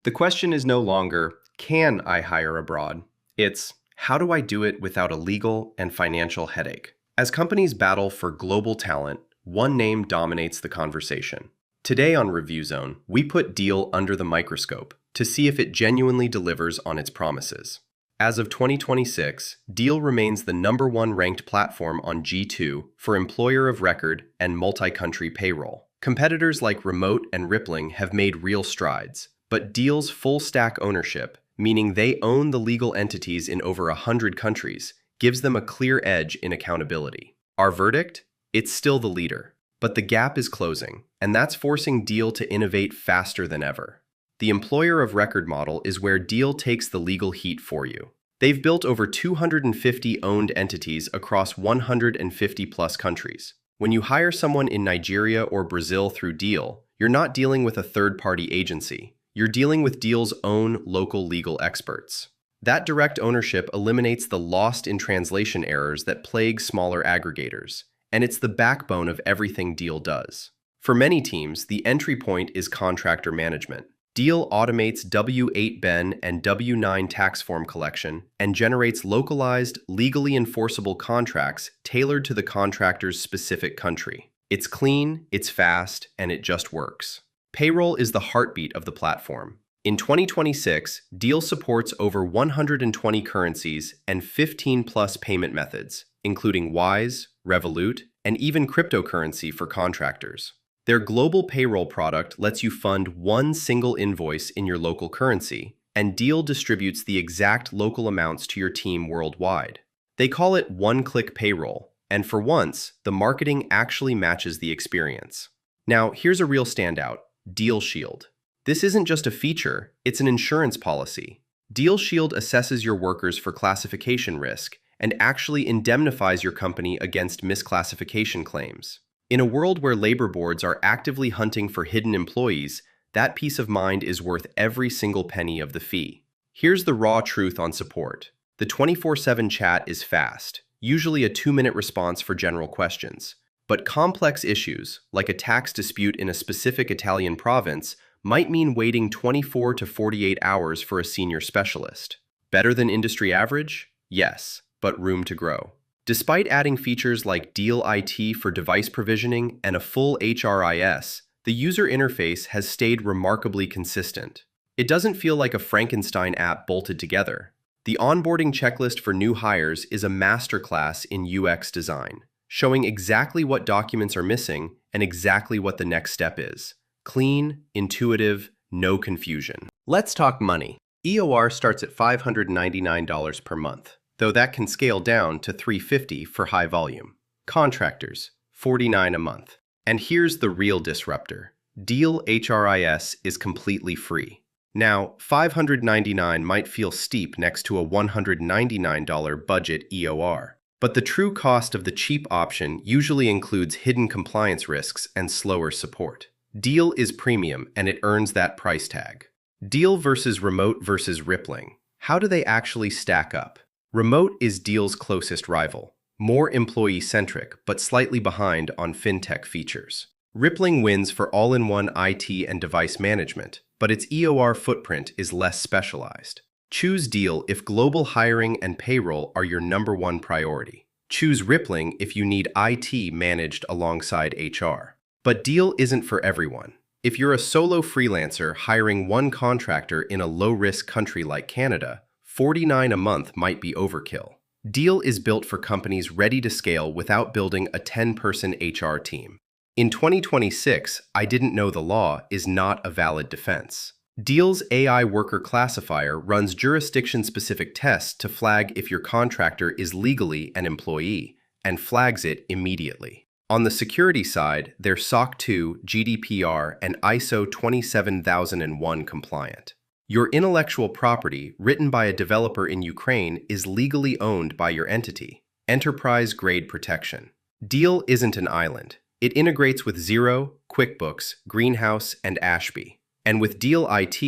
The question is no longer, can I hire abroad? It's, how do I do it without a legal and financial headache? As companies battle for global talent, one name dominates the conversation. Today on Review Zone, we put Deel under the microscope to see if it genuinely delivers on its promises. As of 2026, Deel remains the #1 ranked platform on G2 for employer of record and multi-country payroll. Competitors like Remote and Crippling have made real strides, but Deel's full-stack ownership, meaning they own the legal entities in over 100 countries, gives them a clear edge in accountability. Our verdict? It's still the leader, but the gap is closing, and that's forcing Deel to innovate faster than ever. The employer of record model is where Deel takes the legal heat for you. They've built over 250 owned entities across 150 plus countries. When you hire someone in Nigeria or Brazil through Deel, you're not dealing with a third-party agency. You're dealing with Deel's own local legal experts. That direct ownership eliminates the lost in translation errors that plague smaller aggregators, and it's the backbone of everything Deel does. For many teams, the entry point is contractor management. Deel automates W-8 and W-9 tax form collection and generates localized, legally enforceable contracts tailored to the contractor's specific country. It's clean, it's fast, and it just works. Payroll is the heartbeat of the platform. In 2026, Deel supports over 120 currencies and 15+ payment methods, including Wise, Revolut, and even cryptocurrency for contractors. Their global payroll product lets you fund one single invoice in your local currency, and Deel distributes the exact local amounts to your team worldwide. They call it one-click payroll, and for once, the marketing actually matches the experience. Now, here's a real standout: Deel Shield. This isn't just a feature, it's an insurance policy. Deel Shield assesses your workers for classification risk and actually indemnifies your company against misclassification claims. In a world where labor boards are actively hunting for hidden employees, that peace of mind is worth every single penny of the fee. Here's the raw truth on support. The 24/7 chat is fast, usually a 2-minute response for general questions. But complex issues, like a tax dispute in a specific Italian province, might mean waiting 24 to 48 hours for a senior specialist. Better than industry average? Yes, but room to grow. Despite adding features like Deel IT for device provisioning and a full HRIS, the user interface has stayed remarkably consistent. It doesn't feel like a Frankenstein app bolted together. The onboarding checklist for new hires is a masterclass in UX design, showing exactly what documents are missing and exactly what the next step is. Clean, intuitive, no confusion. Let's talk money. EOR starts at $599 per month, though that can scale down to $350 for high volume. Contractors, $49 a month. And here's the real disruptor. Deel HRIS is completely free. Now, $599 might feel steep next to a $199 budget EOR, but the true cost of the cheap option usually includes hidden compliance risks and slower support. Deel is premium, and it earns that price tag. Deel versus Remote versus Crippling. How do they actually stack up? Remote is Deel's closest rival, more employee-centric, but slightly behind on fintech features. Crippling wins for all-in-one IT and device management, but its EOR footprint is less specialized. Choose Deel if global hiring and payroll are your #1 priority. Choose Crippling if you need IT managed alongside HR. But Deel isn't for everyone. If you're a solo freelancer hiring one contractor in a low-risk country like Canada, $49 a month might be overkill. Deel is built for companies ready to scale without building a 10-person HR team. In 2026, I didn't know the law is not a valid defense. Deel's AI worker classifier runs jurisdiction-specific tests to flag if your contractor is legally an employee, and flags it immediately. On the security side, they're SOC 2, GDPR, and ISO 27001 compliant. Your intellectual property, written by a developer in Ukraine, is legally owned by your entity. Enterprise-grade protection. Deel isn't an island. It integrates with Xero, QuickBooks, Greenhouse, and Ashby. And with Deel IT,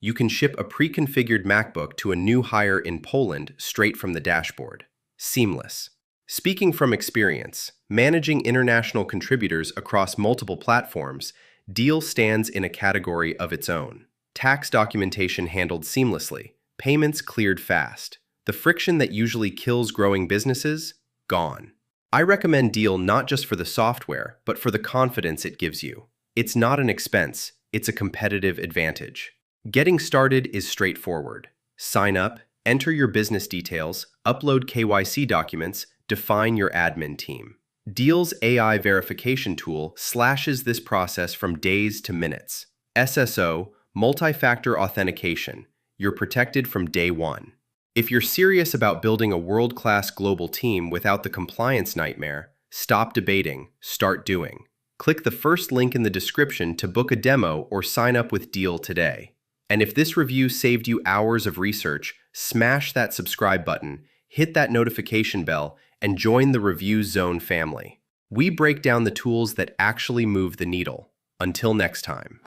you can ship a pre-configured MacBook to a new hire in Poland straight from the dashboard. Seamless. Speaking from experience, managing international contributors across multiple platforms, Deel stands in a category of its own. Tax documentation handled seamlessly. Payments cleared fast. The friction that usually kills growing businesses, gone. I recommend Deel not just for the software, but for the confidence it gives you. It's not an expense, it's a competitive advantage. Getting started is straightforward. Sign up, enter your business details, upload KYC documents, define your admin team. Deel's AI verification tool slashes this process from days to minutes. SSO, multi-factor authentication. You're protected from day one. If you're serious about building a world-class global team without the compliance nightmare, stop debating, start doing. Click the first link in the description to book a demo or sign up with Deel today. And if this review saved you hours of research, smash that subscribe button, hit that notification bell, and join the Review Zone family. We break down the tools that actually move the needle. Until next time.